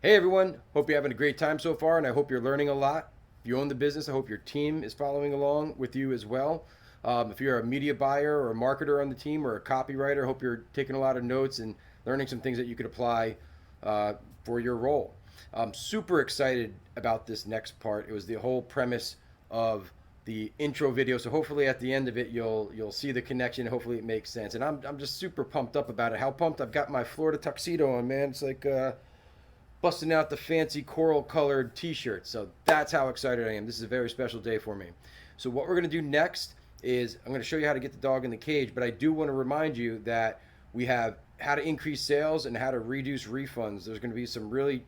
Hey everyone, hope you're having a great time so far, and I hope you're learning a lot. If you own the business, I hope your team is following along with you as well. If you're a media buyer or a marketer on the team or a copywriter, I hope you're taking a lot of notes and learning some things that you could apply for your role. I'm super excited about this next part. It was the whole premise of the intro video, so hopefully at the end of it you'll see the connection. Hopefully it makes sense, and I'm just super pumped up about it. How pumped! I've got my Florida tuxedo on, man. It's like busting out the fancy coral colored t-shirt. So that's how excited I am. This is a very special day for me. So what we're going to do next is I'm going to show you how to get the dog in the cage, but I do want to remind you that we have how to increase sales and how to reduce refunds. There's going to be some really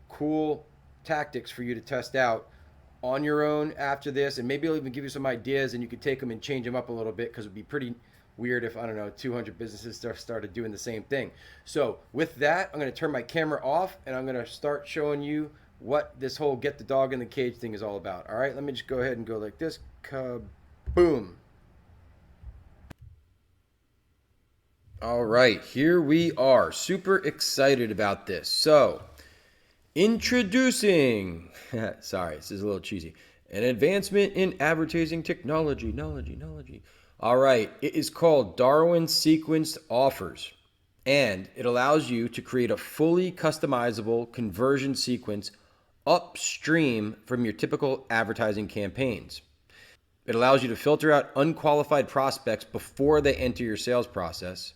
cool tactics for you to test out on your own after this, and maybe I'll even give you some ideas and you could take them and change them up a little bit, because it'd be pretty weird if, I don't know, 200 businesses started doing the same thing. So with that, I'm going to turn my camera off and I'm going to start showing you what this whole get the dog in the cage thing is all about. All right, let me just go ahead and go like this. Kaboom. All right, here we are. Super excited about this. So, introducing, sorry, this is a little cheesy, an advancement in advertising technology. All right, it is called Darwin Sequenced Offers, and it allows you to create a fully customizable conversion sequence upstream from your typical advertising campaigns. It allows you to filter out unqualified prospects before they enter your sales process.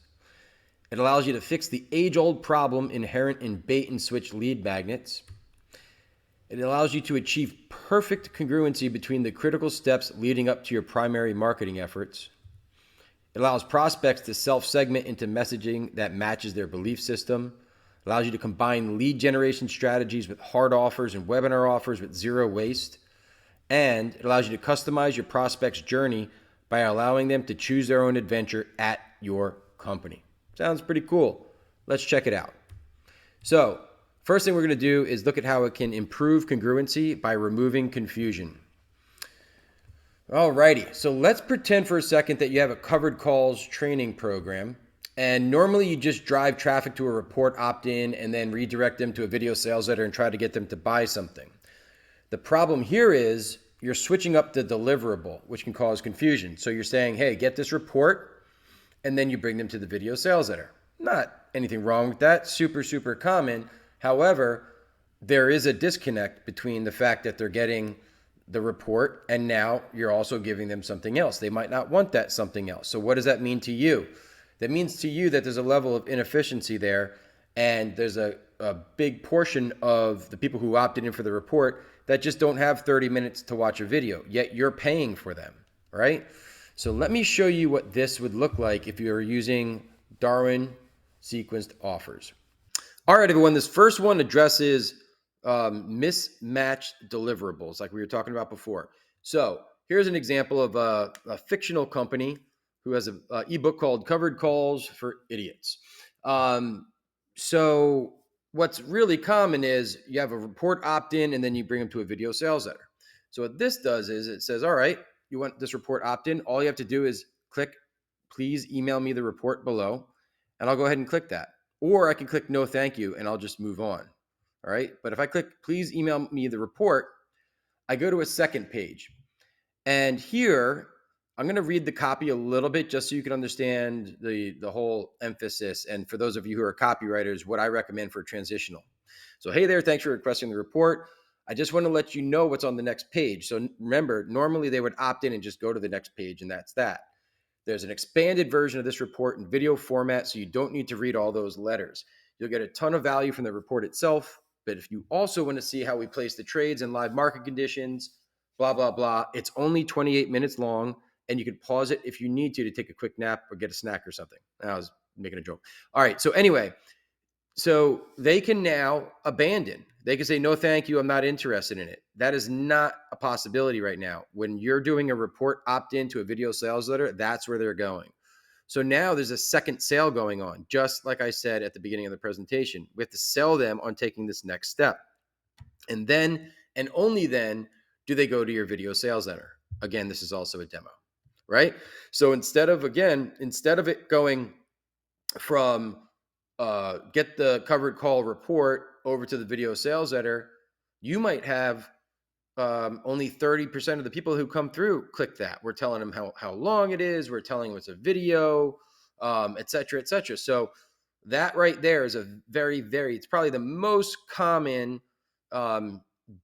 It allows you to fix the age-old problem inherent in bait and switch lead magnets. It allows you to achieve perfect congruency between the critical steps leading up to your primary marketing efforts. It allows prospects to self-segment into messaging that matches their belief system. It allows you to combine lead generation strategies with hard offers and webinar offers with zero waste. And it allows you to customize your prospect's journey by allowing them to choose their own adventure at your company. Sounds pretty cool. Let's check it out. So, first thing we're going to do is look at how it can improve congruency by removing confusion. Alrighty, so let's pretend for a second that you have a covered calls training program, and normally you just drive traffic to a report opt-in and then redirect them to a video sales letter and try to get them to buy something. The problem here is you're switching up the deliverable, which can cause confusion. So you're saying, hey, get this report, and then you bring them to the video sales letter. Not anything wrong with that. Super common. However, there is a disconnect between the fact that they're getting the report and now you're also giving them something else. They might not want that something else. So what does that mean to you? That means to you that there's a level of inefficiency there, and there's a big portion of the people who opted in for the report that just don't have 30 minutes to watch a video, yet you're paying for them, right? So let me show you what this would look like if you're using Darwin sequenced offers. All right, everyone, this first one addresses mismatched deliverables like we were talking about before. So here's an example of a fictional company who has an ebook called Covered Calls for Idiots. So what's really common is you have a report opt-in and then you bring them to a video sales letter. So what this does is it says, all right, you want this report opt-in. All you have to do is click, please email me the report below, and I'll go ahead and click that. Or I can click no thank you and I'll just move on. All right. But if I click please email me the report, I go to a second page. And here I'm going to read the copy a little bit just so you can understand the whole emphasis. And for those of you who are copywriters, what I recommend for transitional. So, hey there, thanks for requesting the report. I just want to let you know what's on the next page. So remember, normally they would opt in and just go to the next page, and that's that. There's an expanded version of this report in video format, so you don't need to read all those letters. You'll get a ton of value from the report itself, but if you also want to see how we place the trades and live market conditions, blah, blah, blah, it's only 28 minutes long, and you can pause it if you need to take a quick nap or get a snack or something. I was making a joke. All right, so anyway, so they can now abandon. They can say, no, thank you, I'm not interested in it. That is not a possibility right now. When you're doing a report opt-in to a video sales letter, that's where they're going. So now there's a second sale going on, just like I said at the beginning of the presentation. We have to sell them on taking this next step. And then, and only then, do they go to your video sales letter. Again, this is also a demo, right? So instead of it going from get the covered call report over to the video sales letter, you might have only 30% of the people who come through click that. We're telling them how long it is. We're telling them it's a video, et cetera, et cetera. So that right there is a it's probably the most common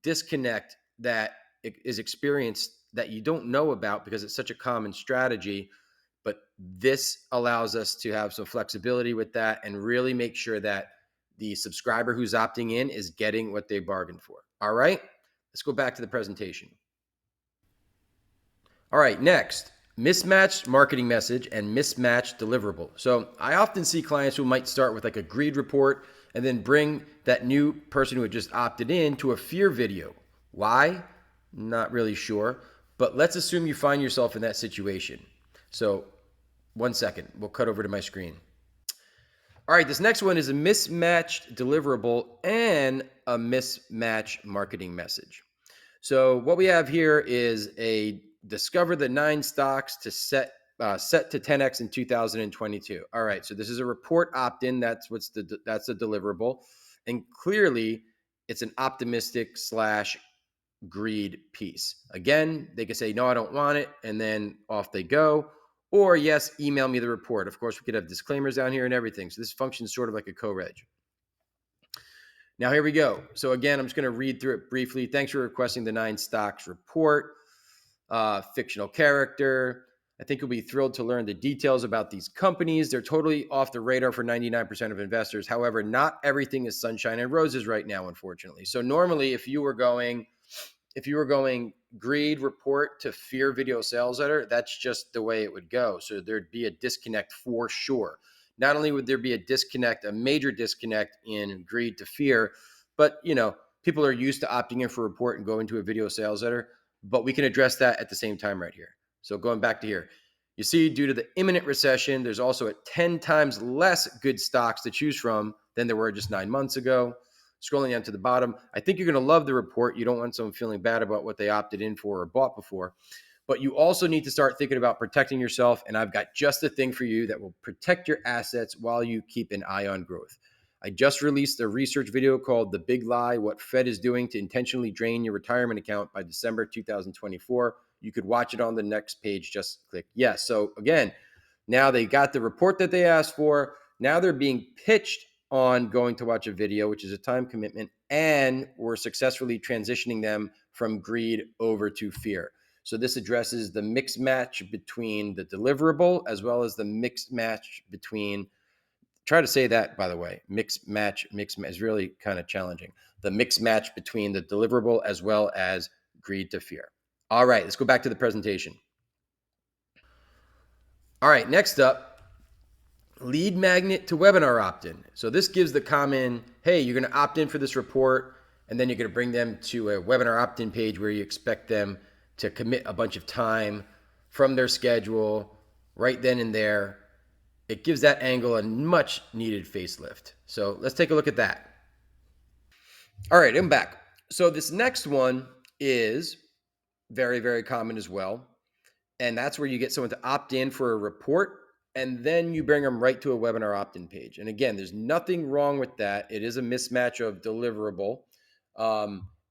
disconnect that is experienced that you don't know about because it's such a common strategy. But this allows us to have some flexibility with that and really make sure that the subscriber who's opting in is getting what they bargained for. All right, let's go back to the presentation. All right, next, mismatched marketing message and mismatched deliverable. So I often see clients who might start with like a greed report and then bring that new person who had just opted in to a fear video. Why? Not really sure, but let's assume you find yourself in that situation. So 1 second, we'll cut over to my screen. All right, this next one is a mismatched deliverable and a mismatched marketing message. So what we have here is a discover the 9 stocks to set to 10x in 2022. All right, so this is a report opt-in. That's the deliverable, and clearly it's an optimistic / greed piece. Again, they could say no, I don't want it, and then off they go. Or yes, email me the report. Of course, we could have disclaimers down here and everything. So this functions sort of like a co-reg. Now here we go. So again, I'm just going to read through it briefly. Thanks for requesting the 9 stocks report. Fictional character. I think you'll be thrilled to learn the details about these companies. They're totally off the radar for 99% of investors. However, not everything is sunshine and roses right now, unfortunately. So normally, if you were going greed report to fear video sales letter, that's just the way it would go. So there'd be a disconnect for sure. Not only would there be a major disconnect in greed to fear, but people are used to opting in for a report and going to a video sales letter, but we can address that at the same time right here. So going back to here, you see, due to the imminent recession, there's also 10 times less good stocks to choose from than there were just 9 months ago. Scrolling down to the bottom, I think you're going to love the report. You don't want someone feeling bad about what they opted in for or bought before. But you also need to start thinking about protecting yourself. And I've got just the thing for you that will protect your assets while you keep an eye on growth. I just released a research video called The Big Lie, What Fed is Doing to Intentionally Drain Your Retirement Account by December 2024. You could watch it on the next page. Just click yes. So again, now they got the report that they asked for. Now they're being pitched on going to watch a video, which is a time commitment, and we're successfully transitioning them from greed over to fear. So this addresses the mixed match between the deliverable as well as the mixed match between, try to say that, by the way, mixed match is really kind of challenging. The mixed match between the deliverable as well as greed to fear. All right, let's go back to the presentation. All right, next up, lead magnet to webinar opt-in. So this gives the common, hey, you're going to opt in for this report, and then you're going to bring them to a webinar opt-in page where you expect them to commit a bunch of time from their schedule right then and there. It gives that angle a much needed facelift. So let's take a look at that. All right, I'm back. So this next one is very, very common as well. And that's where you get someone to opt in for a report, and then you bring them right to a webinar opt-in page. And again, there's nothing wrong with that. It is a mismatch of deliverable.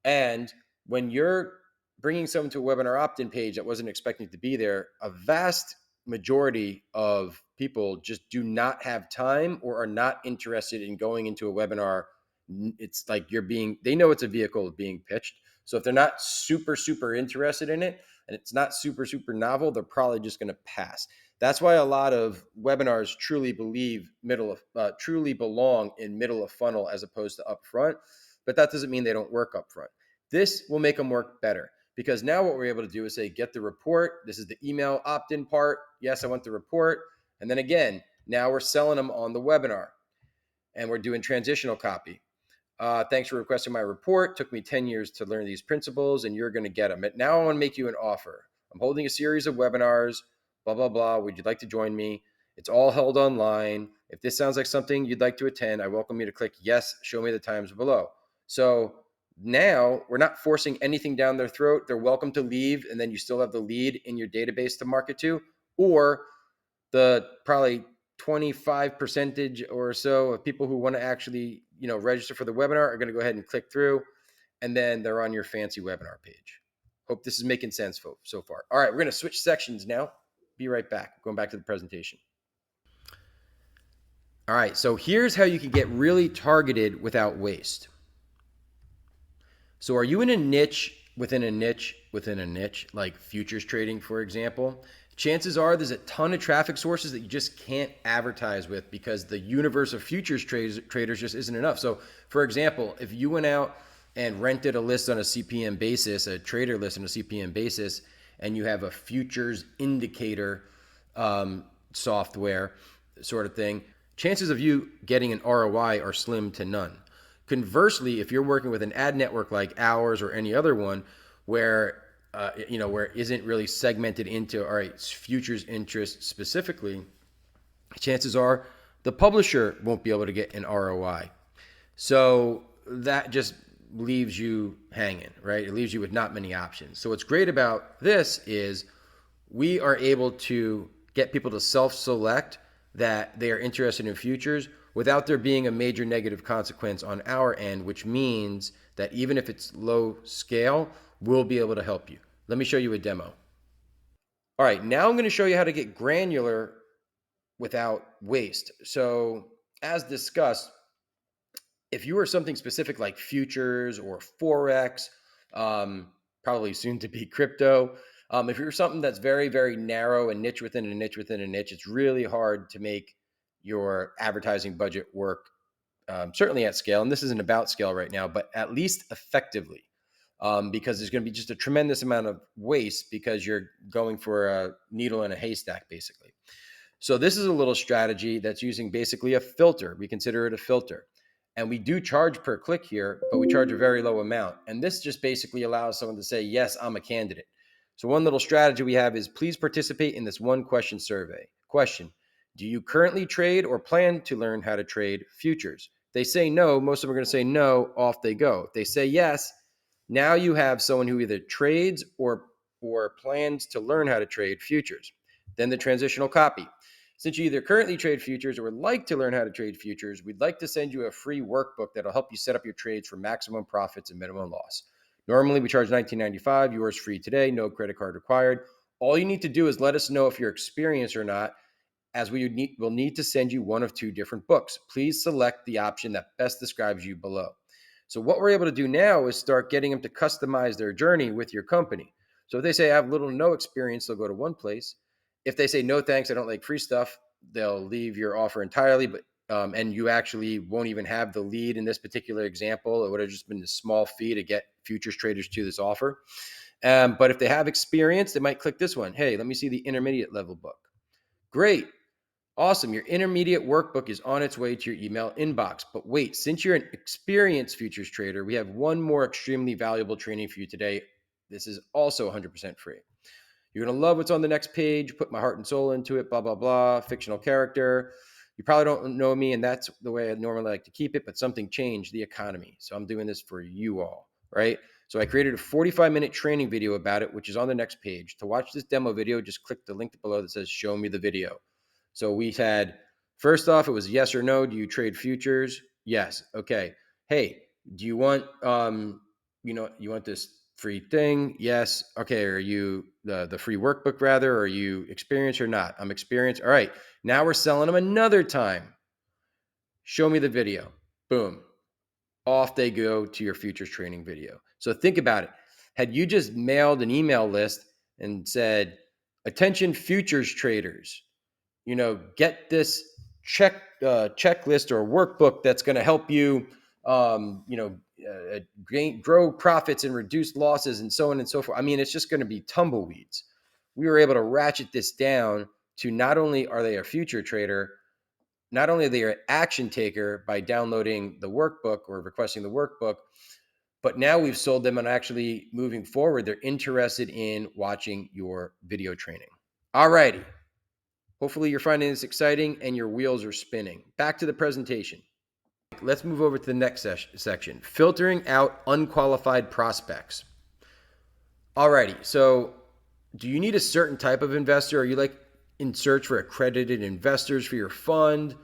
And when you're bringing someone to a webinar opt-in page that wasn't expecting to be there, a vast majority of people just do not have time or are not interested in going into a webinar. It's like they know it's a vehicle being pitched. So if they're not super, super interested in it, and it's not super, super novel, they're probably just going to pass. That's why a lot of webinars truly belong in middle of funnel as opposed to upfront. But that doesn't mean they don't work upfront. This will make them work better because now what we're able to do is say, get the report. This is the email opt-in part. Yes, I want the report. And then again, now we're selling them on the webinar and we're doing transitional copy. Thanks for requesting my report. Took me 10 years to learn these principles and you're going to get them. Now I want to make you an offer. I'm holding a series of webinars, blah, blah, blah. Would you like to join me? It's all held online. If this sounds like something you'd like to attend, I welcome you to click yes, show me the times below. So now we're not forcing anything down their throat. They're welcome to leave, and then you still have the lead in your database to market to, or the probably 25% or so of people who want to actually register for the webinar are going to go ahead and click through, and then they're on your fancy webinar page. Hope this is making sense so far. All right, we're going to switch sections now. Be right back. Going back to the presentation. All right, so here's how you can get really targeted without waste. So are you in a niche within a niche within a niche, like futures trading, for example? Chances are there's a ton of traffic sources that you just can't advertise with because the universe of futures traders just isn't enough. So, for example, if you went out and rented a list on a CPM basis, a trader list on a CPM basis, and you have a futures indicator software sort of thing, chances of you getting an ROI are slim to none. Conversely, if you're working with an ad network like ours or any other one where where it isn't really segmented into, all right, futures interest specifically, chances are the publisher won't be able to get an ROI. So that just leaves you hanging, right? It leaves you with not many options. So what's great about this is we are able to get people to self-select that they are interested in futures without there being a major negative consequence on our end, which means that even if it's low scale, we'll be able to help you. Let me show you a demo. All right, now I'm going to show you how to get granular without waste. So as discussed, if you are something specific like futures or Forex, probably soon to be crypto, if you're something that's very, very narrow and niche within a niche within a niche, it's really hard to make your advertising budget work, certainly at scale. And this isn't about scale right now, but at least effectively, because there's going to be just a tremendous amount of waste because you're going for a needle in a haystack, basically. So this is a little strategy that's using basically a filter. We consider it a filter. And we do charge per click here, but we charge a very low amount. And this just basically allows someone to say, yes, I'm a candidate. So one little strategy we have is please participate in this one question survey. Question: do you currently trade or plan to learn how to trade futures? They say no. Most of them are going to say no. Off they go. If they say yes, now you have someone who either trades or plans to learn how to trade futures. Then the transitional copy. Since you either currently trade futures or would like to learn how to trade futures, we'd like to send you a free workbook that'll help you set up your trades for maximum profits and minimum loss. Normally, we charge $19.95. Yours free today. No credit card required. All you need to do is let us know if you're experienced or not, as we will need to send you one of two different books. Please select the option that best describes you below. So what we're able to do now is start getting them to customize their journey with your company. So if they say I have little to no experience, they'll go to one place. If they say no thanks, I don't like free stuff, they'll leave your offer entirely. But and you actually won't even have the lead in this particular example. It would have just been a small fee to get futures traders to this offer. But if they have experience, they might click this one. Hey, let me see the intermediate level book. Great. Awesome. Your intermediate workbook is on its way to your email inbox. But wait, since you're an experienced futures trader, we have one more extremely valuable training for you today. This is also 100% free. You're going to love what's on the next page. Put my heart and soul into it, blah, blah, blah. Fictional character. You probably don't know me, and that's the way I normally like to keep it, but something changed the economy. So I'm doing this for you all, right? So I created a 45-minute training video about it, which is on the next page. To watch this demo video, just click the link below that says show me the video. So we had, first off, it was yes or no. Do you trade futures? Yes. Okay. Hey, do you want, you want this free thing? Yes. Okay. Are you the free workbook rather? Are you experienced or not? I'm experienced. All right. Now we're selling them another time. Show me the video. Boom. Off they go to your futures training video. So think about it. Had you just mailed an email list and said, attention futures traders, get this checklist or workbook that's going to help you, grow profits and reduce losses and so on and so forth. I mean, it's just going to be tumbleweeds. We were able to ratchet this down to not only are they a future trader, not only are they an action taker by downloading the workbook or requesting the workbook, but now we've sold them on actually moving forward. They're interested in watching your video training. All righty. Hopefully you're finding this exciting and your wheels are spinning. Back to the presentation. Let's move over to the next section, filtering out unqualified prospects. Alrighty, so do you need a certain type of investor? Are you like in search for accredited investors for your fund?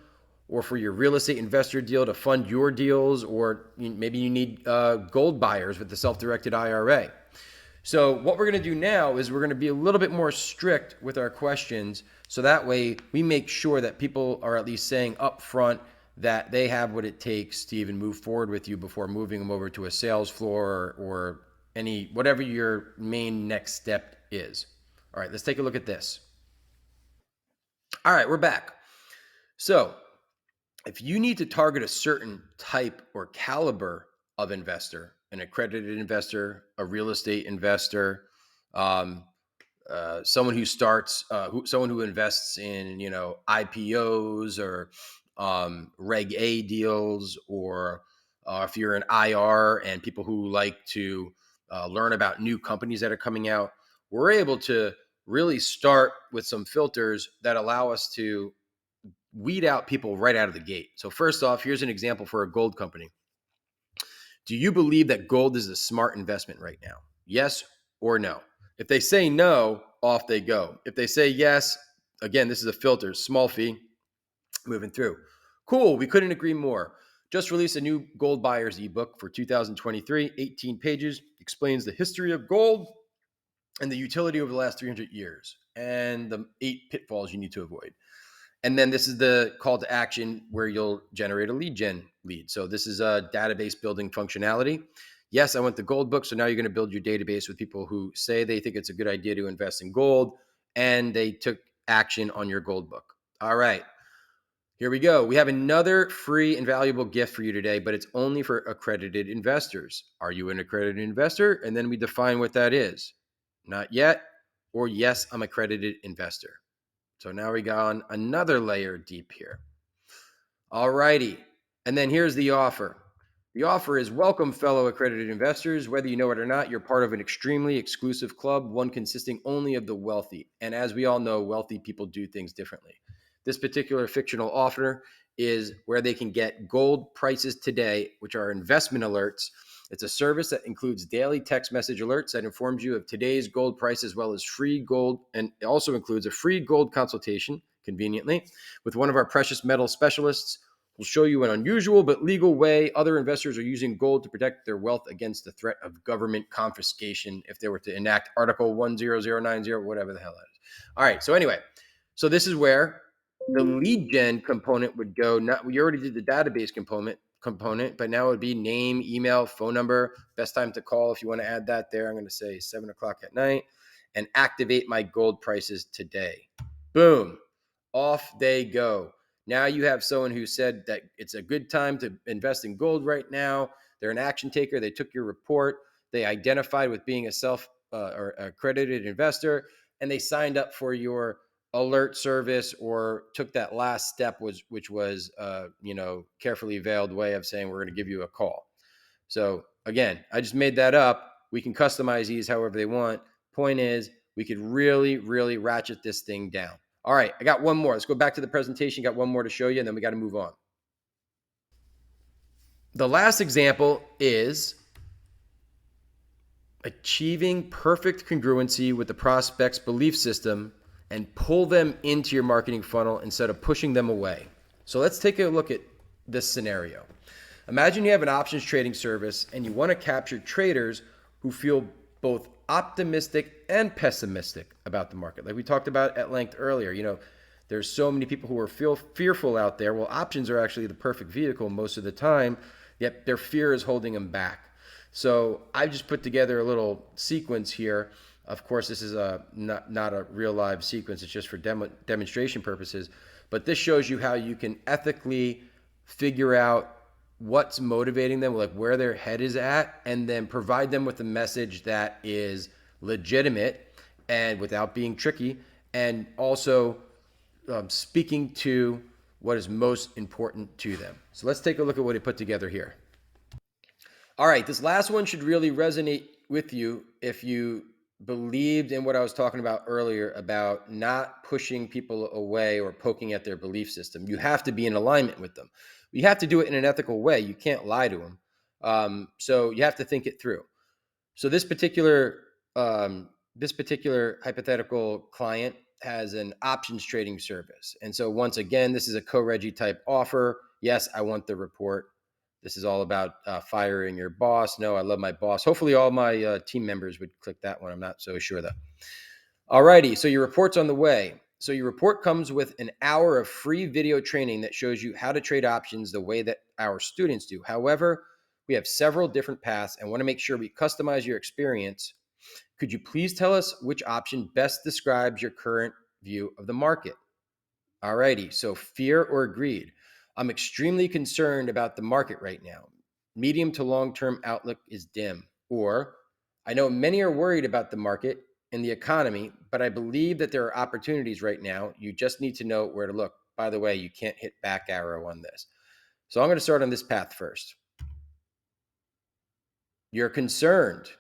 or for your real estate investor deal to fund your deals, or maybe you need gold buyers with the self-directed IRA. So what we're going to do now is we're going to be a little bit more strict with our questions, so that way we make sure that people are at least saying up front that they have what it takes to even move forward with you before moving them over to a sales floor or any whatever your main next step is. All right, let's take a look at this. All right, we're back. So if you need to target a certain type or caliber of investor, an accredited investor, a real estate investor, someone who starts, someone who invests in, IPOs or Reg A deals, or if you're an IR and people who like to learn about new companies that are coming out, we're able to really start with some filters that allow us to weed out people right out of the gate. So first off, here's an example for a gold company. Do you believe that gold is a smart investment right now? Yes or no? If they say no, off they go. If they say yes, again, this is a filter, small fee, moving through. Cool, we couldn't agree more. Just released a new Gold Buyers ebook for 2023, 18 pages, explains the history of gold and the utility over the last 300 years and the 8 pitfalls you need to avoid. And then this is the call to action where you'll generate a lead gen lead. So this is a database building functionality. Yes, I went the gold book. So now you're going to build your database with people who say they think it's a good idea to invest in gold and they took action on your gold book. All right, here we go. We have another free and valuable gift for you today, but it's only for accredited investors. Are you an accredited investor? And then we define what that is. Not yet, or yes, I'm an accredited investor. So now we got on another layer deep here. All righty. And then here's the offer. The offer is welcome, fellow accredited investors. Whether you know it or not, you're part of an extremely exclusive club, one consisting only of the wealthy. And as we all know, wealthy people do things differently. This particular fictional offer is where they can get gold prices today, which are investment alerts. It's a service that includes daily text message alerts that informs you of today's gold price, as well as free gold, and it also includes a free gold consultation, conveniently, with one of our precious metal specialists. We'll show you an unusual but legal way other investors are using gold to protect their wealth against the threat of government confiscation if they were to enact Article 10090, whatever the hell that is. All right, so anyway, so this is where the lead gen component would go. Not, we already did the database component, but now it would be name, email, phone number, best time to call if you want to add that there. I'm going to say 7 o'clock at night, and activate my gold prices today. Boom, off they go. Now you have someone who said that it's a good time to invest in gold right now. They're an action taker. They took your report. They identified with being a self or accredited investor, and they signed up for your alert service, or took that last step, which was carefully veiled way of saying we're going to give you a call. So again, I just made that up. We can customize these however they want. Point is, we could really, really ratchet this thing down. All right, I got one more. Let's go back to the presentation. Got one more to show you, and then we got to move on. The last example is achieving perfect congruency with the prospect's belief system and pull them into your marketing funnel instead of pushing them away. So let's take a look at this scenario. Imagine you have an options trading service and you want to capture traders who feel both optimistic and pessimistic about the market. Like we talked about at length earlier, there's so many people who are fearful out there. Well, options are actually the perfect vehicle most of the time, yet their fear is holding them back. So I've just put together a little sequence here. Of course, this is not a real live sequence. It's just for demonstration purposes. But this shows you how you can ethically figure out what's motivating them, like where their head is at, and then provide them with a message that is legitimate and without being tricky, and also speaking to what is most important to them. So let's take a look at what he put together here. All right, this last one should really resonate with you if you believed in what I was talking about earlier about not pushing people away or poking at their belief system. You have to be in alignment with them. You have to do it in an ethical way. You can't lie to them. So you have to think it through. So this particular hypothetical client has an options trading service. And so once again, this is a co-regi type offer. Yes, I want the report. This is all about firing your boss. No, I love my boss. Hopefully all my team members would click that one. I'm not so sure though. Alrighty, so your report's on the way. So your report comes with an hour of free video training that shows you how to trade options the way that our students do. However, we have several different paths and want to make sure we customize your experience. Could you please tell us which option best describes your current view of the market? Alrighty, so fear or greed? I'm extremely concerned about the market right now. Medium to long term outlook is dim. Or, I know many are worried about the market and the economy, but I believe that there are opportunities right now. You just need to know where to look. By the way, you can't hit back arrow on this. So I'm going to start on this path first. You're concerned.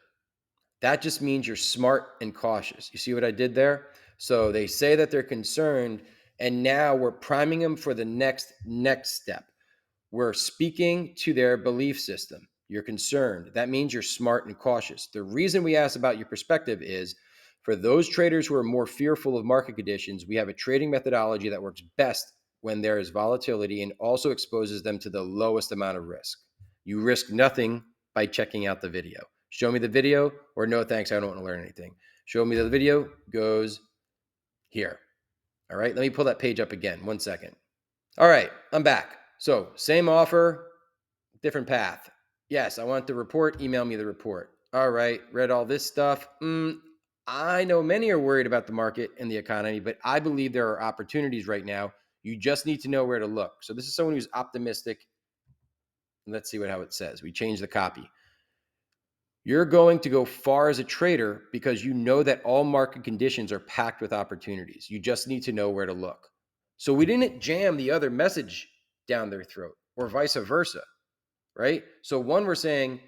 That just means you're smart and cautious. You see what I did there? So they say that they're concerned, and now we're priming them for the next step. We're speaking to their belief system. You're concerned. That means you're smart and cautious. The reason we ask about your perspective is for those traders who are more fearful of market conditions, we have a trading methodology that works best when there is volatility and also exposes them to the lowest amount of risk. You risk nothing by checking out the video. Show me the video, or no thanks, I don't want to learn anything. Show me the video goes here. All right, let me pull that page up again. 1 second. All right, I'm back. So same offer, different path. Yes, I want the report. Email me the report. All right, read all this stuff. I know many are worried about the market and the economy, but I believe there are opportunities right now. You just need to know where to look. So this is someone who's optimistic. Let's see how it says. We change the copy. You're going to go far as a trader because you know that all market conditions are packed with opportunities. You just need to know where to look. So we didn't jam the other message down their throat or vice versa, right? So one, we're saying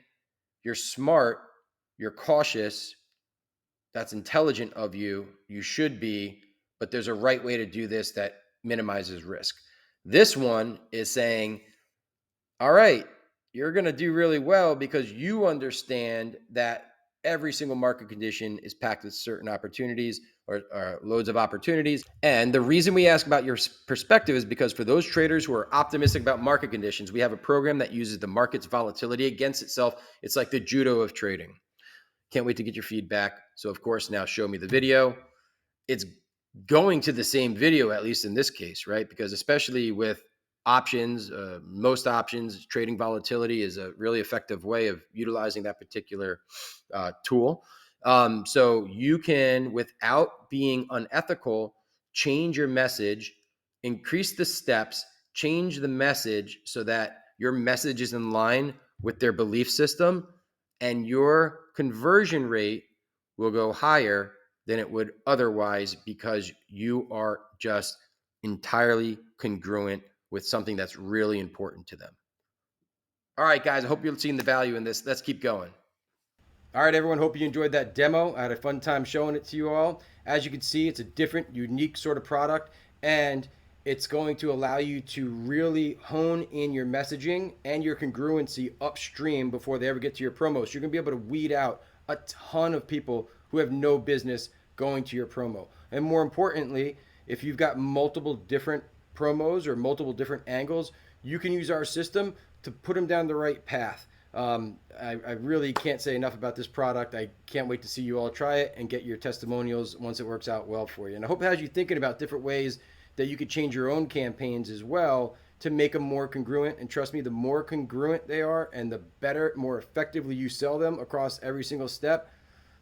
you're smart, you're cautious, that's intelligent of you, you should be, but there's a right way to do this that minimizes risk. This one is saying, all right, you're going to do really well because you understand that every single market condition is packed with certain opportunities or loads of opportunities. And the reason we ask about your perspective is because for those traders who are optimistic about market conditions, we have a program that uses the market's volatility against itself. It's like the judo of trading. Can't wait to get your feedback. So of course, now show me the video. It's going to the same video, at least in this case, right? Because especially with options, most options, trading volatility is a really effective way of utilizing that particular tool. So you can, without being unethical, change your message, increase the steps, change the message so that your message is in line with their belief system, and your conversion rate will go higher than it would otherwise because you are just entirely congruent with something that's really important to them. All right, guys, I hope you're seeing the value in this. Let's keep going. All right, everyone, hope you enjoyed that demo. I had a fun time showing it to you all. As you can see, it's a different, unique sort of product, and it's going to allow you to really hone in your messaging and your congruency upstream before they ever get to your promos. So you're going to be able to weed out a ton of people who have no business going to your promo. And more importantly, if you've got multiple different promos or multiple different angles, you can use our system to put them down the right path. I really can't say enough about this product. I can't wait to see you all try it and get your testimonials once it works out well for you. And I hope it has you thinking about different ways that you could change your own campaigns as well to make them more congruent. And trust me, the more congruent they are and the better, more effectively you sell them across every single step,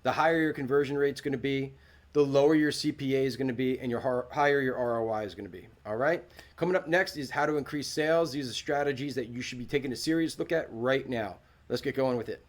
the higher your conversion rate is going to be, the lower your CPA is going to be, and your higher your ROI is going to be. All right. Coming up next is how to increase sales. These are strategies that you should be taking a serious look at right now. Let's get going with it.